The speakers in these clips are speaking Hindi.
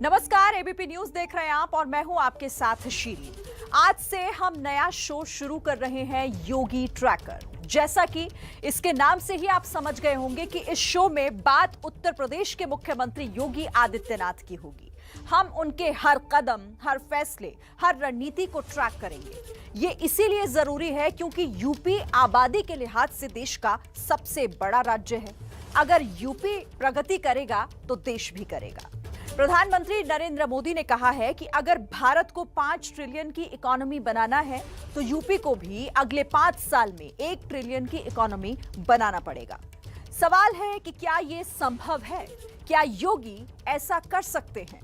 नमस्कार, एबीपी न्यूज देख रहे हैं आप और मैं हूं आपके साथ शीरी। आज से हम नया शो शुरू कर रहे हैं योगी ट्रैकर। जैसा कि इसके नाम से ही आप समझ गए होंगे कि इस शो में बात उत्तर प्रदेश के मुख्यमंत्री योगी आदित्यनाथ की होगी। हम उनके हर कदम, हर फैसले, हर रणनीति को ट्रैक करेंगे। ये इसीलिए जरूरी है क्योंकि यूपी आबादी के लिहाज से देश का सबसे बड़ा राज्य है। अगर यूपी प्रगति करेगा तो देश भी करेगा। प्रधानमंत्री नरेंद्र मोदी ने कहा है कि अगर भारत को 5 ट्रिलियन की इकोनॉमी बनाना है तो यूपी को भी अगले 5 साल में 1 ट्रिलियन की इकोनॉमी बनाना पड़ेगा। सवाल है कि क्या यह संभव है? क्या योगी ऐसा कर सकते हैं?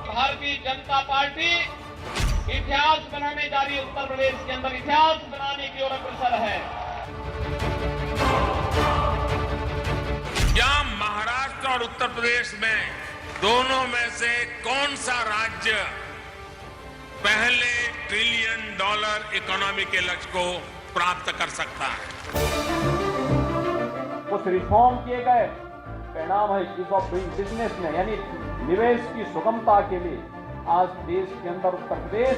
भारतीय जनता पार्टी इतिहास बनाने जा रही है। उत्तर प्रदेश के अंदर इतिहास बनाने की ओर अग्रसर है। क्या महाराष्ट्र और उत्तर प्रदेश में दोनों में से कौन सा राज्य पहले ट्रिलियन डॉलर इकोनॉमी के लक्ष्य को प्राप्त कर सकता है? कुछ रिफॉर्म किए गए, परिणाम है ईज ऑफ डूइंग बिजनेस में, यानी निवेश की सुगमता के लिए आज देश के अंदर उत्तर प्रदेश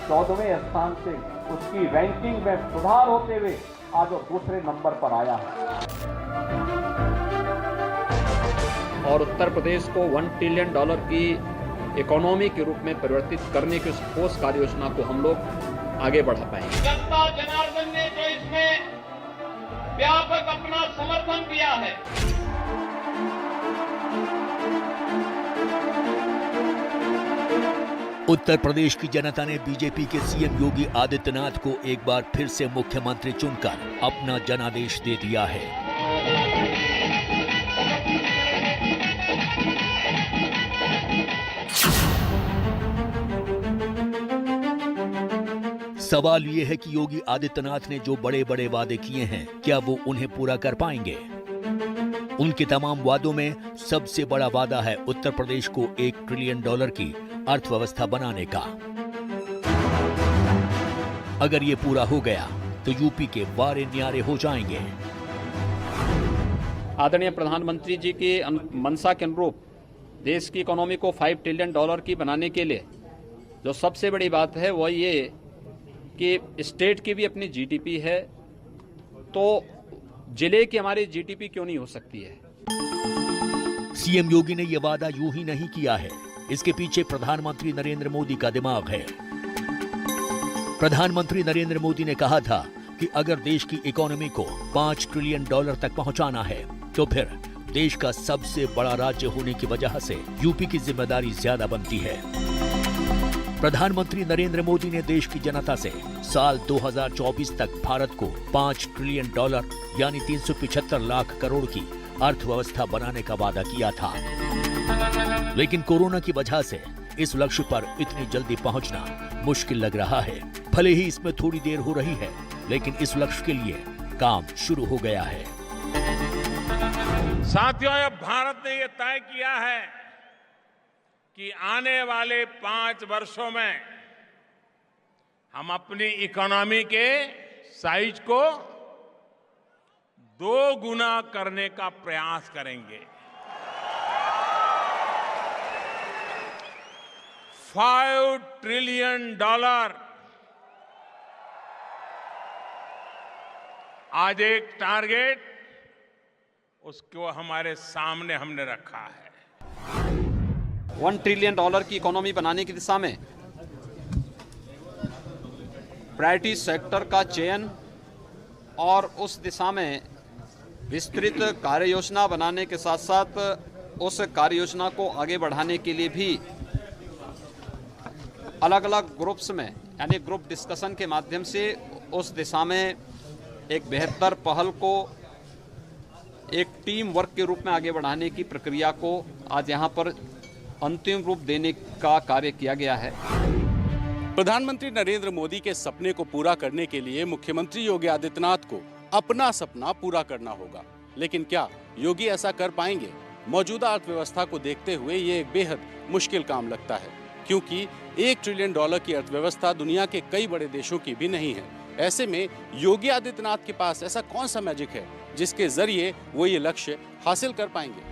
14वें स्थान से उसकी रैंकिंग में सुधार होते हुए आज वो दूसरे नंबर पर आया है। और उत्तर प्रदेश को 1 ट्रिलियन डॉलर की इकोनॉमी के रूप में परिवर्तित करने की उस ठोस कार्य योजना को हम लोग आगे बढ़ा पाएंगे। जनता जनार्दन ने जो इसमें व्यापक अपना समर्थन दिया है, उत्तर प्रदेश की जनता ने बीजेपी के सीएम योगी आदित्यनाथ को एक बार फिर से मुख्यमंत्री चुनकर अपना जनादेश दे दिया है। सवाल ये है कि योगी आदित्यनाथ ने जो बड़े बड़े वादे किए हैं, क्या वो उन्हें पूरा कर पाएंगे? उनके तमाम वादों में सबसे बड़ा वादा है उत्तर प्रदेश को 1 ट्रिलियन डॉलर की अर्थव्यवस्था बनाने का। अगर ये पूरा हो गया तो यूपी के वारे न्यारे हो जाएंगे। आदरणीय प्रधानमंत्री जी की मंशा के अनुरूप देश की इकोनॉमी को 5 ट्रिलियन डॉलर की बनाने के लिए जो सबसे बड़ी बात है वह ये कि स्टेट की भी अपनी जीडीपी है, तो जिले की हमारी जीडीपी क्यों नहीं हो सकती है? सीएम योगी ने यह वादा यूं ही नहीं किया है। इसके पीछे प्रधानमंत्री नरेंद्र मोदी का दिमाग है। प्रधानमंत्री नरेंद्र मोदी ने कहा था कि अगर देश की इकोनॉमी को 5 ट्रिलियन डॉलर तक पहुंचाना है तो फिर देश का सबसे बड़ा राज्य होने की वजह से यूपी की जिम्मेदारी ज्यादा बनती है। प्रधानमंत्री नरेंद्र मोदी ने देश की जनता से साल 2024 तक भारत को 5 ट्रिलियन डॉलर यानी 375 लाख करोड़ की अर्थव्यवस्था बनाने का वादा किया था। लेकिन कोरोना की वजह से इस लक्ष्य पर इतनी जल्दी पहुंचना मुश्किल लग रहा है। भले ही इसमें थोड़ी देर हो रही है, लेकिन इस लक्ष्य के लिए काम शुरू हो गया है। साथियों, अब भारत ने यह तय किया है कि आने वाले 5 वर्षों में हम अपनी इकोनॉमी के साइज को 2 गुना करने का प्रयास करेंगे। 5 ट्रिलियन डॉलर आज एक टारगेट उसको हमारे सामने हमने रखा है। 1 ट्रिलियन डॉलर की इकोनॉमी बनाने की दिशा में प्रायोरिटी सेक्टर का चयन और उस दिशा में विस्तृत कार्य योजना बनाने के साथ साथ उस कार्य योजना को आगे बढ़ाने के लिए भी अलग अलग ग्रुप्स में यानी ग्रुप डिस्कशन के माध्यम से उस दिशा में एक बेहतर पहल को एक टीम वर्क के रूप में आगे बढ़ाने की प्रक्रिया को आज यहाँ पर अंतिम रूप देने का कार्य किया गया है। प्रधानमंत्री नरेंद्र मोदी के सपने को पूरा करने के लिए मुख्यमंत्री योगी आदित्यनाथ को अपना सपना पूरा करना होगा। लेकिन क्या योगी ऐसा कर पाएंगे? मौजूदा अर्थव्यवस्था को देखते हुए ये एक बेहद मुश्किल काम लगता है, क्योंकि 1 ट्रिलियन डॉलर की अर्थव्यवस्था दुनिया के कई बड़े देशों की भी नहीं है। ऐसे में योगी आदित्यनाथ के पास ऐसा कौन सा मैजिक है जिसके जरिए वो ये लक्ष्य हासिल कर पाएंगे।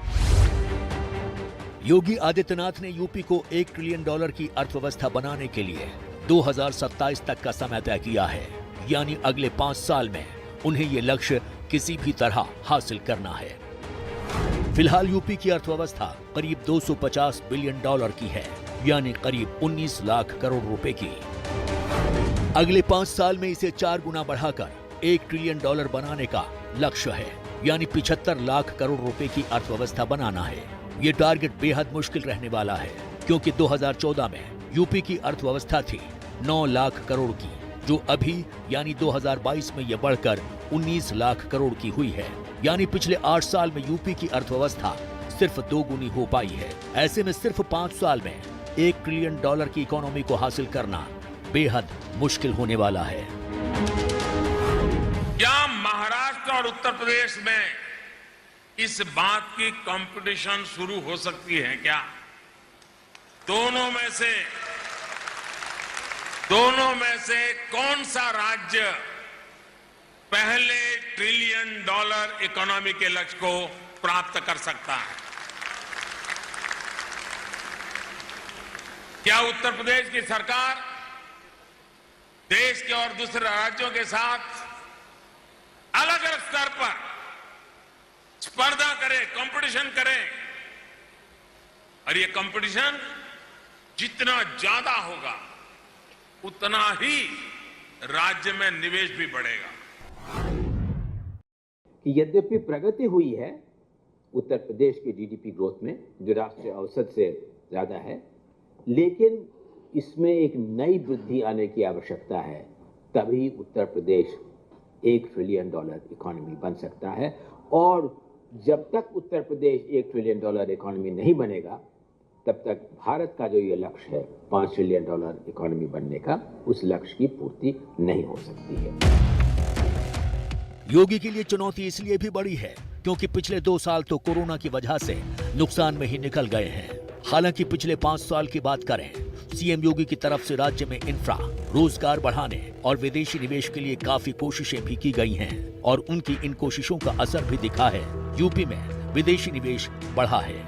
योगी आदित्यनाथ ने यूपी को $1 ट्रिलियन की अर्थव्यवस्था बनाने के लिए 2027 तक का समय तय किया है, यानी अगले 5 साल में उन्हें ये लक्ष्य किसी भी तरह हासिल करना है। फिलहाल यूपी की अर्थव्यवस्था करीब $250 बिलियन की है, यानी करीब 19 लाख करोड़ रुपए की। अगले 5 साल में इसे 4 गुना बढ़ाकर $1 ट्रिलियन बनाने का लक्ष्य है, यानी 75 लाख करोड़ रुपए की अर्थव्यवस्था बनाना है। ये टारगेट बेहद मुश्किल रहने वाला है, क्योंकि 2014 में यूपी की अर्थव्यवस्था थी 9 लाख करोड़ की, जो अभी यानी 2022 में ये बढ़कर 19 लाख करोड़ की हुई है। यानी पिछले 8 साल में यूपी की अर्थव्यवस्था सिर्फ 2 गुनी हो पाई है। ऐसे में सिर्फ 5 साल में $1 ट्रिलियन की इकोनॉमी को हासिल करना बेहद मुश्किल होने वाला है। क्या महाराष्ट्र और उत्तर प्रदेश में इस बात की कंपटीशन शुरू हो सकती है क्या? दोनों में से कौन सा राज्य पहले $1 ट्रिलियन इकोनॉमी के लक्ष्य को प्राप्त कर सकता है? क्या उत्तर प्रदेश की सरकार देश के और दूसरे राज्यों के साथ अलग अलग स्तर पर स्पर्धा करे, कंपटीशन करे, और ये कंपटीशन जितना ज्यादा होगा उतना ही राज्य में निवेश भी बढ़ेगा। यद्यपि प्रगति हुई है उत्तर प्रदेश के जीडीपी ग्रोथ में, जो राष्ट्रीय औसत से ज्यादा है, लेकिन इसमें एक नई वृद्धि आने की आवश्यकता है, तभी उत्तर प्रदेश $1 ट्रिलियन इकोनॉमी बन सकता है। और जब तक उत्तर प्रदेश $1 ट्रिलियन इकोनॉमी नहीं बनेगा, तब तक भारत का जो ये लक्ष्य है $5 ट्रिलियन इकोनॉमी बनने का, उस लक्ष्य की पूर्ति नहीं हो सकती है। योगी के लिए चुनौती इसलिए भी बड़ी है क्योंकि पिछले 2 साल तो कोरोना की वजह से नुकसान में ही निकल गए हैं। हालांकि पिछले 5 साल की बात करें, सीएम योगी की तरफ से राज्य में इंफ्रा, रोजगार बढ़ाने और विदेशी निवेश के लिए काफी कोशिशें भी की गई हैं और उनकी इन कोशिशों का असर भी दिखा है। यूपी में विदेशी निवेश बढ़ा है।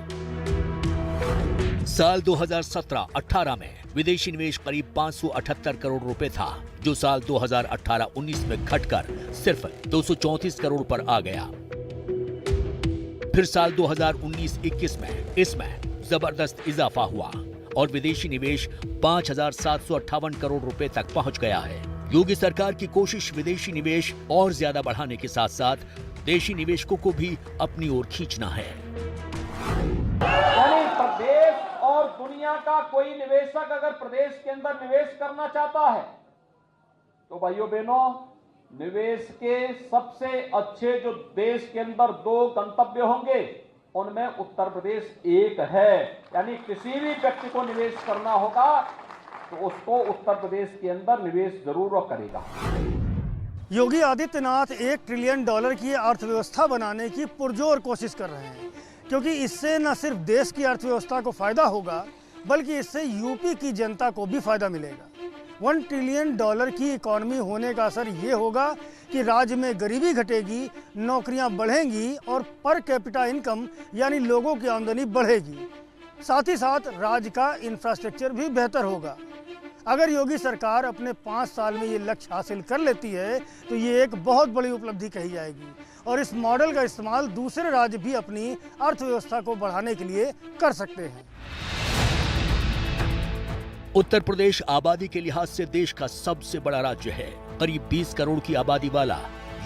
साल 2017-18 में विदेशी निवेश करीब 578 करोड़ रुपए था, जो साल 2018-19 में घटकर सिर्फ 234 करोड़ पर आ गया। फिर साल 2019-21 में इसमें जबरदस्त इजाफा हुआ और विदेशी निवेश 5,758 करोड़ रुपए तक पहुंच गया है। योगी सरकार की कोशिश विदेशी निवेश और ज्यादा बढ़ाने के साथ साथ देशी निवेशकों को भी अपनी ओर खींचना है। यानी प्रदेश और दुनिया का कोई निवेशक अगर प्रदेश के अंदर निवेश करना चाहता है, तो भाइयों बहनों, निवेश के सबसे अच्छे जो देश के अंदर 2 गंतव्य होंगे, उनमें उत्तर प्रदेश एक है। यानी किसी भी व्यक्ति को निवेश करना होगा तो उसको उत्तर प्रदेश के अंदर निवेश जरूर करेगा। योगी आदित्यनाथ $1 ट्रिलियन की अर्थव्यवस्था बनाने की पुरजोर कोशिश कर रहे हैं, क्योंकि इससे न सिर्फ देश की अर्थव्यवस्था को फायदा होगा, बल्कि इससे यूपी की जनता को भी फायदा मिलेगा। $1 ट्रिलियन की इकॉनमी होने का असर ये होगा कि राज्य में गरीबी घटेगी, नौकरियां बढ़ेंगी और पर कैपिटा इनकम यानी लोगों की आमदनी बढ़ेगी। साथ ही साथ राज्य का इंफ्रास्ट्रक्चर भी बेहतर होगा। अगर योगी सरकार अपने 5 साल में ये लक्ष्य हासिल कर लेती है तो ये एक बहुत बड़ी उपलब्धि कही जाएगी और इस मॉडल का इस्तेमाल दूसरे राज्य भी अपनी अर्थव्यवस्था को बढ़ाने के लिए कर सकते हैं। उत्तर प्रदेश आबादी के लिहाज से देश का सबसे बड़ा राज्य है। करीब 20 करोड़ की आबादी वाला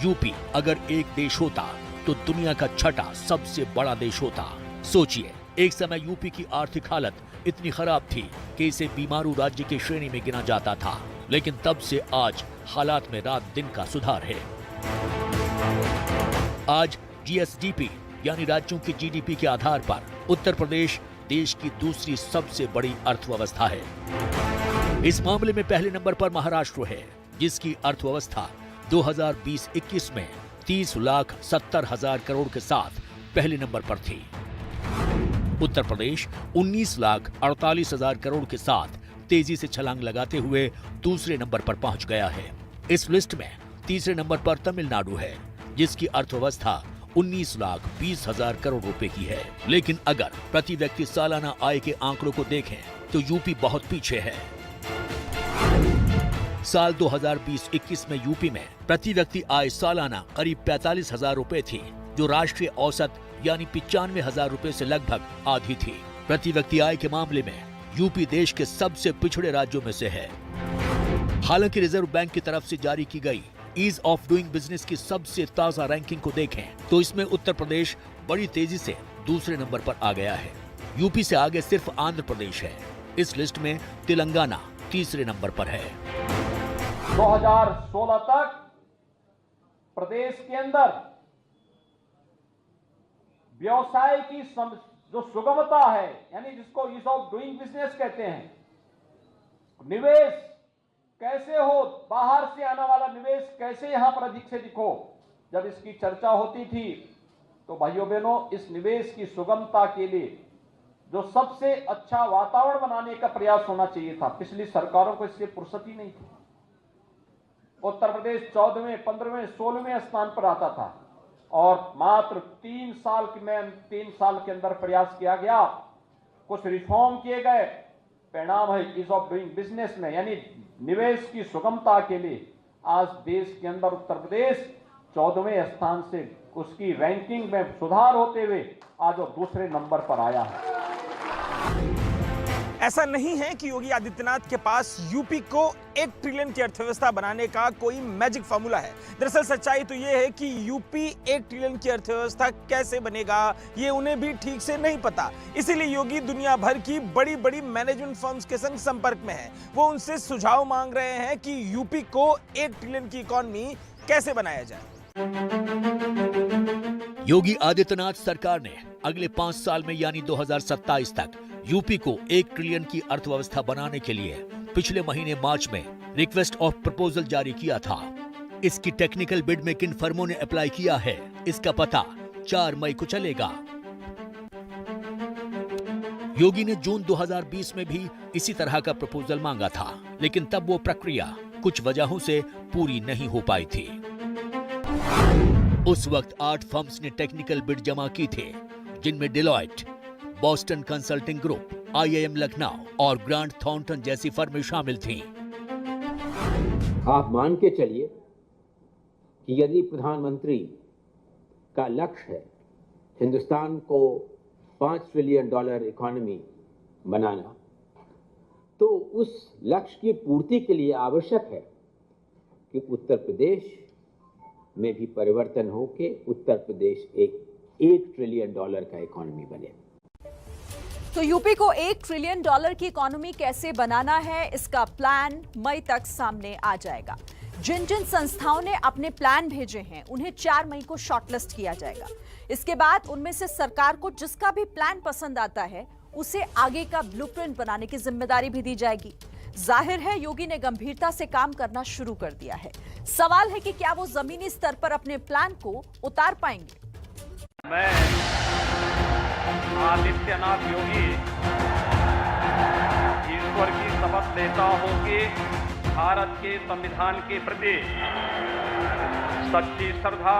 यूपी अगर एक देश होता तो दुनिया का 6ठा सबसे बड़ा देश होता। सोचिए, एक समय यूपी की आर्थिक हालत इतनी खराब थी कि इसे बीमारू राज्य की श्रेणी में गिना जाता था, लेकिन तब से आज हालात में रात दिन का सुधार है। आज जीएसडीपी यानी राज्यों की जीडीपी के आधार पर उत्तर प्रदेश देश की दूसरी सबसे बड़ी अर्थव्यवस्था है। इस मामले में पहले नंबर पर महाराष्ट्र है, जिसकी अर्थव्यवस्था 2020-21 में 30,70,000 करोड़ के साथ पहले नंबर पर थी। उत्तर प्रदेश 19,48,000 करोड़ के साथ तेजी से छलांग लगाते हुए दूसरे नंबर पर पहुंच गया है। इस लिस्ट में तीसरे नंबर पर तमिलनाडु है, जिसकी अर्थव्यवस्था 19,20,000 करोड़ रुपए की है। लेकिन अगर प्रति व्यक्ति सालाना आय के आंकड़ों को देखें तो यूपी बहुत पीछे है। साल 2020-21 में यूपी में प्रति व्यक्ति आय सालाना करीब 45,000 रुपए थी, जो राष्ट्रीय औसत यानी 95,000 रुपए से लगभग आधी थी। प्रति व्यक्ति आय के मामले में यूपी देश के सबसे पिछड़े राज्यों में से है। हालांकि रिजर्व बैंक की तरफ से जारी की गई ईज ऑफ डूइंग बिजनेस की सबसे ताजा रैंकिंग को देखें तो इसमें उत्तर प्रदेश बड़ी तेजी से दूसरे नंबर पर आ गया है। यूपी से आगे सिर्फ आंध्र प्रदेश है। इस लिस्ट में तेलंगाना तीसरे नंबर पर है। 2016 तक प्रदेश के अंदर व्यवसाय की जो सुगमता है, यानी जिसको ईज ऑफ डूइंग बिजनेस कहते हैं, निवेश कैसे हो, बाहर से आने वाला निवेश कैसे यहां पर अधिक से अधिक हो, जब इसकी चर्चा होती थी तो भाइयों बहनों, इस निवेश की सुगमता के लिए जो सबसे अच्छा वातावरण बनाने का प्रयास होना चाहिए था, पिछली सरकारों को इससे फुर्सत ही नहीं थी। उत्तर प्रदेश 14वें, 15वें, 16वें स्थान पर आता था और मात्र 3 साल के अंदर प्रयास किया गया, कुछ रिफॉर्म किए गए, परिणाम है ईज ऑफ डूइंग बिजनेस में, यानी निवेश की सुगमता के लिए आज देश के अंदर उत्तर प्रदेश 14वें स्थान से उसकी रैंकिंग में सुधार होते हुए आज वो दूसरे नंबर पर आया है। ऐसा नहीं है कि योगी आदित्यनाथ के पास यूपी को 1 ट्रिलियन की अर्थव्यवस्था बनाने का कोई मैजिक फॉर्मूला है। दरअसल सच्चाई तो ये है कि यूपी 1 ट्रिलियन की अर्थव्यवस्था कैसे बनेगा ये उन्हें भी ठीक से नहीं पता। इसीलिए योगी दुनिया भर की बड़ी बड़ी मैनेजमेंट फर्म्स के संग संपर्क में है। वो उनसे सुझाव मांग रहे हैं कि यूपी को 1 ट्रिलियन की इकॉनमी कैसे बनाया जाए। योगी आदित्यनाथ सरकार ने अगले 5 साल में यानी 2027 तक यूपी को 1 ट्रिलियन की अर्थव्यवस्था बनाने के लिए पिछले महीने मार्च में रिक्वेस्ट ऑफ प्रपोजल जारी किया था। इसकी टेक्निकल बिड में किन फर्मों ने अप्लाई किया है, इसका पता 4 मई को चलेगा। योगी ने जून 2020 में भी इसी तरह का प्रपोजल मांगा था, लेकिन तब वो प्रक्रिया कुछ वजहों से पूरी नहीं हो पाई थी। उस वक्त 8 फर्म्स ने टेक्निकल बिड जमा की थे, जिनमें Deloitte, Boston consulting group, IIM Lucknow और ग्रांट थॉर्नटन जैसी फर्में शामिल थीं। आप मान के चलिए कि यदि प्रधानमंत्री का लक्ष्य है हिंदुस्तान को $5 ट्रिलियन इकोनॉमी बनाना, तो उस लक्ष्य की पूर्ति के लिए आवश्यक है कि उत्तर प्रदेश में भी परिवर्तन हो के उत्तर प्रदेश एक $1 ट्रिलियन का इकोनॉमी बने। तो यूपी को $1 ट्रिलियन की इकोनॉमी कैसे बनाना है, इसका प्लान मई तक सामने आ जाएगा। जिन जिन संस्थाओं ने अपने प्लान भेजे हैं उन्हें 4 मई को शॉर्टलिस्ट किया जाएगा। इसके बाद उनमें से सरकार को जिसका भी प्लान पसंद आता है उसे आगे का ब्लूप्रिंट बनाने की जिम्मेदारी भी दी जाएगी। जाहिर है योगी ने गंभीरता से काम करना शुरू कर दिया है। सवाल है कि क्या वो जमीनी स्तर पर अपने प्लान को उतार पाएंगे। मैं आदित्यनाथ योगी ईश्वर की शपथ लेता हूं कि भारत के संविधान के प्रति सच्ची श्रद्धा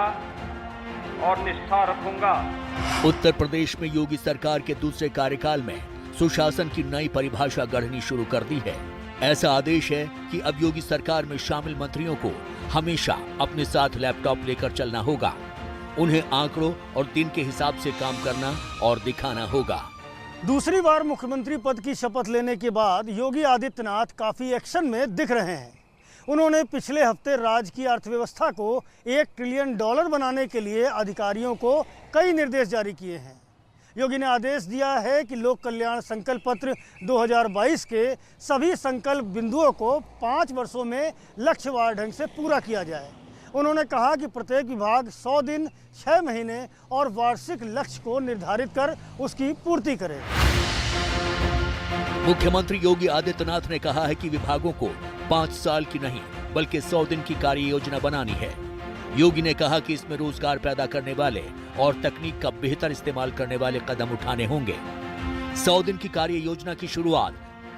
और निष्ठा रखूंगा। उत्तर प्रदेश में योगी सरकार के दूसरे कार्यकाल में सुशासन की नई परिभाषा गढ़नी शुरू कर दी है। ऐसा आदेश है कि अब योगी सरकार में शामिल मंत्रियों को हमेशा अपने साथ लैपटॉप लेकर चलना होगा। उन्हें आंकड़ों और दिन के हिसाब से काम करना और दिखाना होगा। दूसरी बार मुख्यमंत्री पद की शपथ लेने के बाद योगी आदित्यनाथ काफी एक्शन में दिख रहे हैं। उन्होंने पिछले हफ्ते राज्य की अर्थव्यवस्था को $1 ट्रिलियन बनाने के लिए अधिकारियों को कई निर्देश जारी किए हैं। योगी ने आदेश दिया है कि लोक कल्याण संकल्प पत्र 2022 के सभी संकल्प बिंदुओं को 5 वर्षों में लक्ष्यवार ढंग से पूरा किया जाए। उन्होंने कहा कि प्रत्येक विभाग 100 दिन, 6 महीने और वार्षिक लक्ष्य को निर्धारित कर उसकी पूर्ति करे। मुख्यमंत्री योगी आदित्यनाथ ने कहा है कि विभागों को 5 साल की नहीं बल्कि 100 दिन की कार्य योजना बनानी है। योगी ने कहा कि इसमें रोजगार पैदा करने वाले और तकनीक का बेहतर इस्तेमाल करने वाले कदम उठाने होंगे। 100 दिन की कार्य योजना की शुरुआत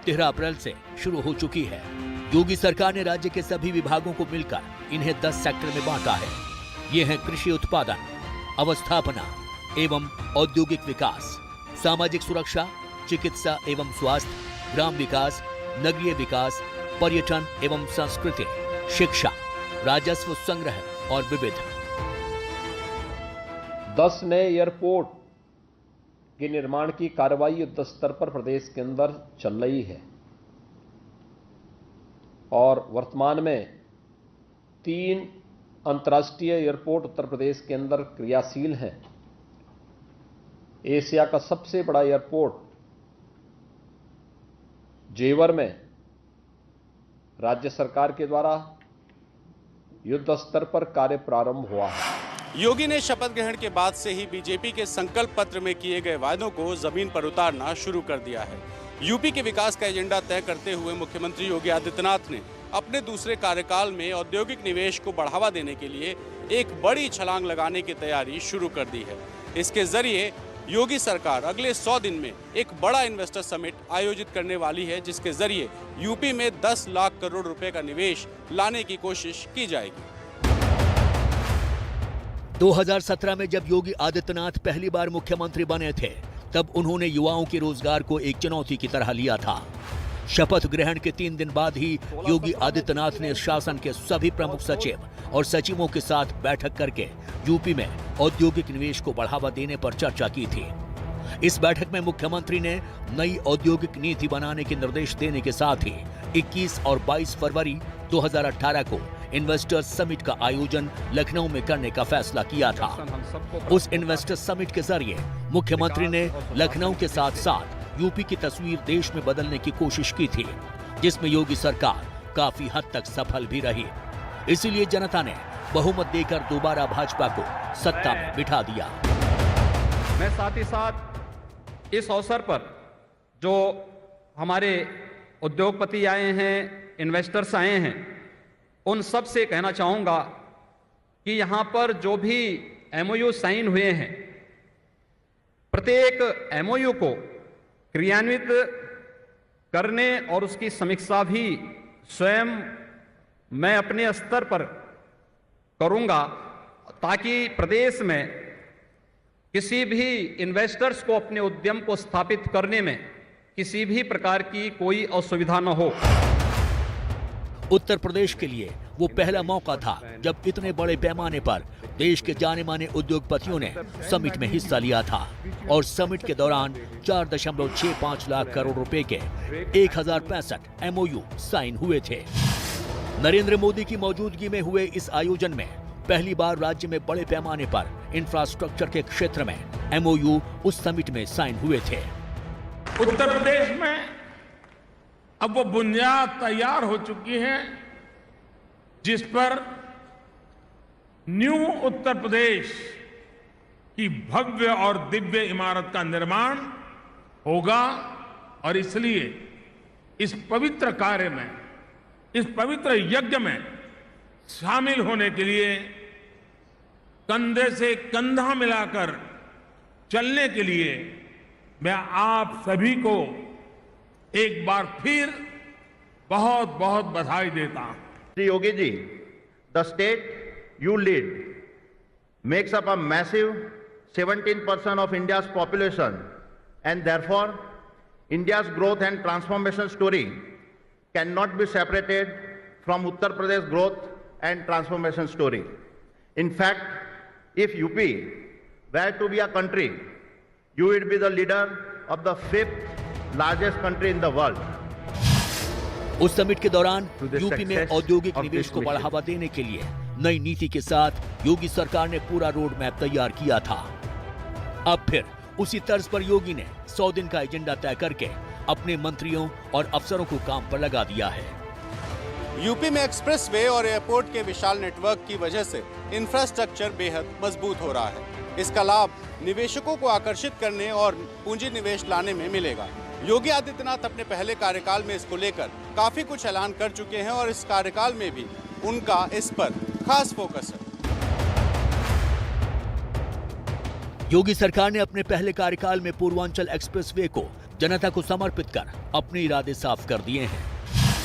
13 अप्रैल से शुरू हो चुकी है। योगी सरकार ने राज्य के सभी विभागों को मिलकर इन्हें 10 सेक्टर में बांटा है। ये हैं कृषि उत्पादन, अवस्थापना एवं औद्योगिक विकास, सामाजिक सुरक्षा, चिकित्सा एवं स्वास्थ्य, ग्राम विकास, नगरीय विकास, पर्यटन एवं संस्कृति, शिक्षा, राजस्व संग्रह और विविध। 10 नए एयरपोर्ट के निर्माण की कार्रवाई युद्ध स्तर पर प्रदेश के अंदर चल रही है और वर्तमान में 3 अंतर्राष्ट्रीय एयरपोर्ट उत्तर प्रदेश के अंदर क्रियाशील हैं। एशिया का सबसे बड़ा एयरपोर्ट जेवर में राज्य सरकार के द्वारा युद्ध स्तर पर कार्य प्रारंभ हुआ है। योगी ने शपथ ग्रहण के बाद से ही बीजेपी के संकल्प पत्र में किए गए वायदों को जमीन पर उतारना शुरू कर दिया है। यूपी के विकास का एजेंडा तय करते हुए मुख्यमंत्री योगी आदित्यनाथ ने अपने दूसरे कार्यकाल में औद्योगिक निवेश को बढ़ावा देने के लिए एक बड़ी छलांग लगाने की तैयारी शुरू कर दी है। इसके जरिए योगी सरकार अगले 100 दिन में एक बड़ा इन्वेस्टर समिट आयोजित करने वाली है, जिसके जरिए यूपी में 10 लाख करोड़ रुपए का निवेश लाने की कोशिश की जाएगी। 2017 में जब योगी आदित्यनाथ पहली बार मुख्यमंत्री बने थे, तब उन्होंने युवाओं के रोजगार को एक चुनौती की तरह लिया था। शपथ ग्रहण के 3 दिन बाद ही योगी आदित्यनाथ ने शासन के सभी प्रमुख सचिव और सचिवों के साथ बैठक करके यूपी में औद्योगिक निवेश को बढ़ावा देने पर चर्चा की थी। इस बैठक में मुख्यमंत्री ने नई औद्योगिक नीति बनाने के निर्देश देने के साथ ही 21 और 22 फरवरी 2018 को इन्वेस्टर्स समिट का आयोजन लखनऊ में करने का फैसला किया था। उस इन्वेस्टर्स समिट के जरिए मुख्यमंत्री ने लखनऊ के साथ साथ यूपी की तस्वीर देश में बदलने की कोशिश की थी, जिसमें योगी सरकार काफी हद तक सफल भी रही। इसीलिए जनता ने बहुमत देकर दोबारा भाजपा को सत्ता में बिठा दिया। मैं साथ ही साथ इस अवसर पर जो हमारे उद्योगपति आए हैं, इन्वेस्टर्स आए हैं, उन सब से कहना चाहूंगा कि यहां पर जो भी एमओयू साइन हुए हैं, प्रत्येक एमओयू को क्रियान्वित करने और उसकी समीक्षा भी स्वयं मैं अपने स्तर पर करूंगा, ताकि प्रदेश में किसी भी इन्वेस्टर्स को अपने उद्यम को स्थापित करने में किसी भी प्रकार की कोई असुविधा न हो। उत्तर प्रदेश के लिए वो पहला मौका था जब इतने बड़े पैमाने पर देश के जाने माने उद्योगपतियों ने समिट में हिस्सा लिया था और समिट के दौरान 4.65 लाख करोड़ रुपए के 1065 एमओयू साइन हुए थे। नरेंद्र मोदी की मौजूदगी में हुए इस आयोजन में पहली बार राज्य में बड़े पैमाने पर इंफ्रास्ट्रक्चर के क्षेत्र में एमओयू उस समिट में साइन हुए थे। उत्तर प्रदेश में अब वो बुनियाद तैयार हो चुकी है जिस पर न्यू उत्तर प्रदेश की भव्य और दिव्य इमारत का निर्माण होगा और इसलिए इस पवित्र कार्य में, इस पवित्र यज्ञ में शामिल होने के लिए कंधे से कंधा मिलाकर चलने के लिए मैं आप सभी को एक बार फिर बहुत बहुत बधाई देता हूं। Shri Yogi ji, the state you lead makes up a massive 17% of India's population, and therefore India's growth and transformation story cannot be separated from Uttar Pradesh growth and transformation story. In fact, if UP were to be a country, you would be the leader of the 5th largest country in the world. उस समिट के दौरान यूपी में औद्योगिक निवेश को बढ़ावा देने के लिए नई नीति के साथ योगी सरकार ने पूरा रोड मैप तैयार किया था। अब फिर उसी तर्ज पर योगी ने 100 दिन का एजेंडा तय करके अपने मंत्रियों और अफसरों को काम पर लगा दिया है। यूपी में एक्सप्रेसवे और एयरपोर्ट के विशाल नेटवर्क की वजह से इंफ्रास्ट्रक्चर बेहद मजबूत हो रहा है। इसका लाभ निवेशकों को आकर्षित करने और पूंजी निवेश लाने में मिलेगा। योगी आदित्यनाथ अपने पहले कार्यकाल में इसको लेकर काफी कुछ ऐलान कर चुके हैं और इस कार्यकाल में भी उनका इस पर खास फोकस है। योगी सरकार ने अपने पहले कार्यकाल में पूर्वांचल एक्सप्रेसवे को जनता को समर्पित कर अपने इरादे साफ कर दिए हैं।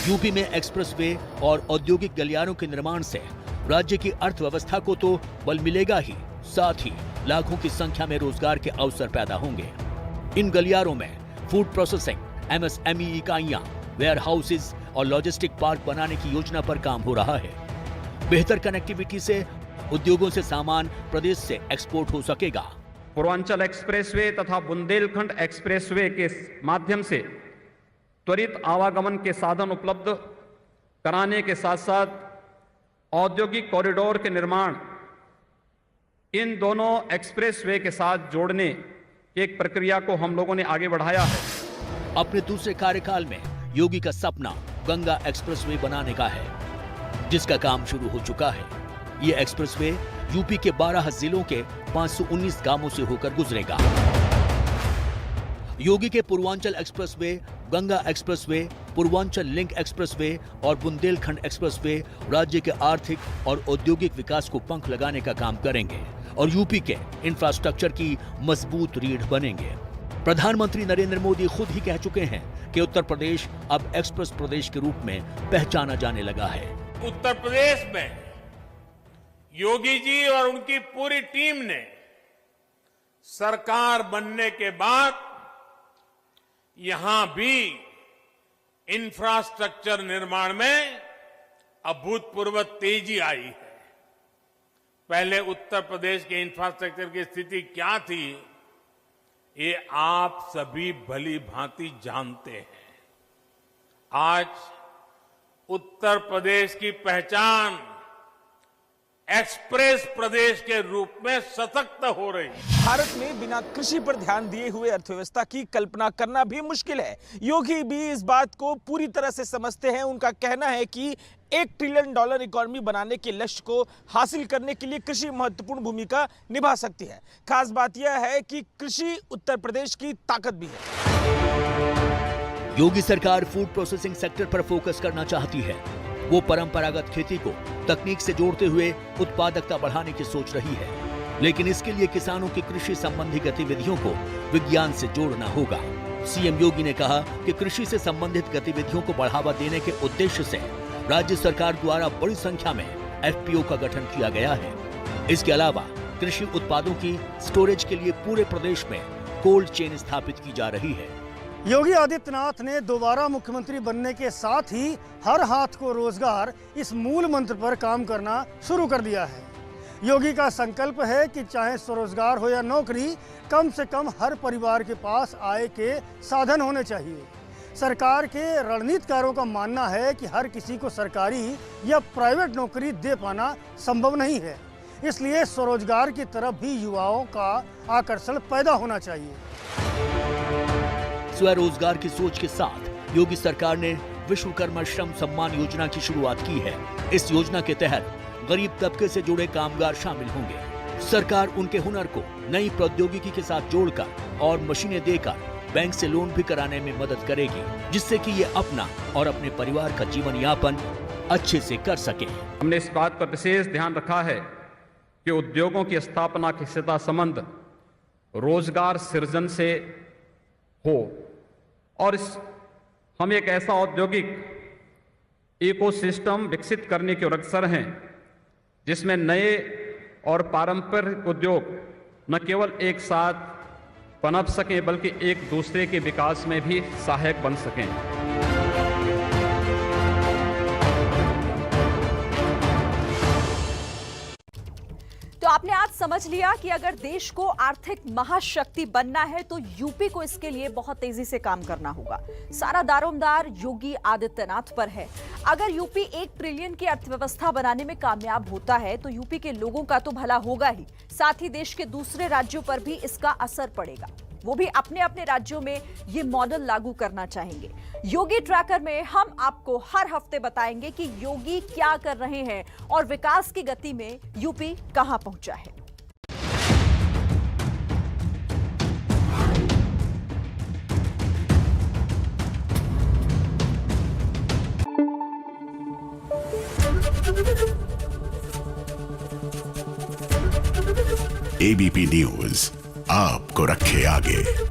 यूपी में एक्सप्रेसवे और औद्योगिक गलियारों के निर्माण से राज्य की अर्थव्यवस्था को तो बल मिलेगा ही, साथ ही लाखों की संख्या में रोजगार के अवसर पैदा होंगे। इन गलियारों में फूड प्रोसेसिंग, MSME इकाइयां, वेयर हाउसेज और लॉजिस्टिक पार्क बनाने की योजना पर काम हो रहा है। बेहतर कनेक्टिविटी से उद्योगों से सामान प्रदेश से एक्सपोर्ट हो सकेगा। पूर्वांचल एक्सप्रेसवे तथा बुंदेलखंड एक्सप्रेसवे के माध्यम से त्वरित आवागमन के साधन उपलब्ध कराने के साथ साथ औद्योगिक कॉरिडोर के निर्माण इन दोनों एक्सप्रेसवे के साथ जोड़ने की एक प्रक्रिया को हम लोगों ने आगे बढ़ाया है। अपने दूसरे कार्यकाल में योगी का सपना गंगा एक्सप्रेसवे बनाने का है, जिसका काम शुरू हो चुका है। ये एक्सप्रेसवे यूपी के 12 जिलों के 519 गांवों से होकर गुजरेगा। योगी के Purvanchal expressway, Ganga expressway, Purvanchal link expressway और बुंदेलखंड एक्सप्रेसवे राज्य के आर्थिक और औद्योगिक विकास को पंख लगाने का काम करेंगे और यूपी के इंफ्रास्ट्रक्चर की मजबूत रीढ़ बनेंगे। प्रधानमंत्री नरेंद्र मोदी खुद ही कह चुके हैं कि उत्तर प्रदेश अब एक्सप्रेस प्रदेश के रूप में पहचाना जाने लगा है। उत्तर प्रदेश में योगी जी और उनकी पूरी टीम ने सरकार बनने के बाद यहां भी इंफ्रास्ट्रक्चर निर्माण में अभूतपूर्व तेजी आई है। पहले उत्तर प्रदेश के इंफ्रास्ट्रक्चर की स्थिति क्या थी, ये आप सभी भली भांति जानते हैं। आज उत्तर प्रदेश की पहचान एक्सप्रेस प्रदेश के रूप में सशक्त हो रही है। भारत में बिना कृषि पर ध्यान दिए हुए अर्थव्यवस्था की कल्पना करना भी मुश्किल है। योगी भी इस बात को पूरी तरह से समझते हैं। उनका कहना है कि $1 ट्रिलियन इकोनॉमी बनाने के लक्ष्य को हासिल करने के लिए कृषि महत्वपूर्ण भूमिका निभा सकती है। खास बात यह है कि कृषि उत्तर प्रदेश की ताकत भी है। योगी सरकार फूड प्रोसेसिंग सेक्टर पर फोकस करना चाहती है। वो परंपरागत खेती को तकनीक से जोड़ते हुए उत्पादकता बढ़ाने की सोच रही है, लेकिन इसके लिए किसानों की कृषि संबंधी गतिविधियों को विज्ञान से जोड़ना होगा। सीएम योगी ने कहा कि कृषि से संबंधित गतिविधियों को बढ़ावा देने के उद्देश्य से राज्य सरकार द्वारा बड़ी संख्या में FPO का गठन किया गया है। इसके अलावा कृषि उत्पादों की स्टोरेज के लिए पूरे प्रदेश में कोल्ड चेन स्थापित की जा रही है। योगी आदित्यनाथ ने दोबारा मुख्यमंत्री बनने के साथ ही हर हाथ को रोजगार इस मूल मंत्र पर काम करना शुरू कर दिया है। योगी का संकल्प है कि चाहे स्वरोजगार हो या नौकरी, कम से कम हर परिवार के पास आय के साधन होने चाहिए। सरकार के रणनीतिकारों का मानना है कि हर किसी को सरकारी या प्राइवेट नौकरी दे पाना संभव नहीं है, इसलिए स्वरोजगार की तरफ भी युवाओं का आकर्षण पैदा होना चाहिए। स्वरोजगार की सोच के साथ योगी सरकार ने विश्वकर्मा श्रम सम्मान योजना की शुरुआत की है। इस योजना के तहत गरीब तबके से जुड़े कामगार शामिल होंगे। सरकार उनके हुनर को नई प्रौद्योगिकी के साथ जोड़कर और मशीनें देकर बैंक से लोन भी कराने में मदद करेगी, जिससे कि ये अपना और अपने परिवार का जीवन यापन अच्छे से कर सके। हमने इस बात पर विशेष ध्यान रखा है कि उद्योगों की स्थापना के सीधा संबंध रोजगार सृजन से हो और हम एक ऐसा औद्योगिक इकोसिस्टम विकसित करने के अग्रसर हैं जिसमें नए और पारंपरिक उद्योग न केवल एक साथ पनप सकें बल्कि एक दूसरे के विकास में भी सहायक बन सकें। तो आपने आज समझ लिया कि अगर देश को आर्थिक महाशक्ति बनना है तो यूपी को इसके लिए बहुत तेजी से काम करना होगा। सारा दारोमदार योगी आदित्यनाथ पर है। अगर यूपी 1 ट्रिलियन की अर्थव्यवस्था बनाने में कामयाब होता है तो यूपी के लोगों का तो भला होगा ही, साथ ही देश के दूसरे राज्यों पर भी इसका असर पड़ेगा। वो भी अपने अपने राज्यों में ये मॉडल लागू करना चाहेंगे। योगी ट्रैकर में हम आपको हर हफ्ते बताएंगे कि योगी क्या कर रहे हैं और विकास की गति में यूपी कहां पहुंचा है। ABP न्यूज आपको रखे आगे।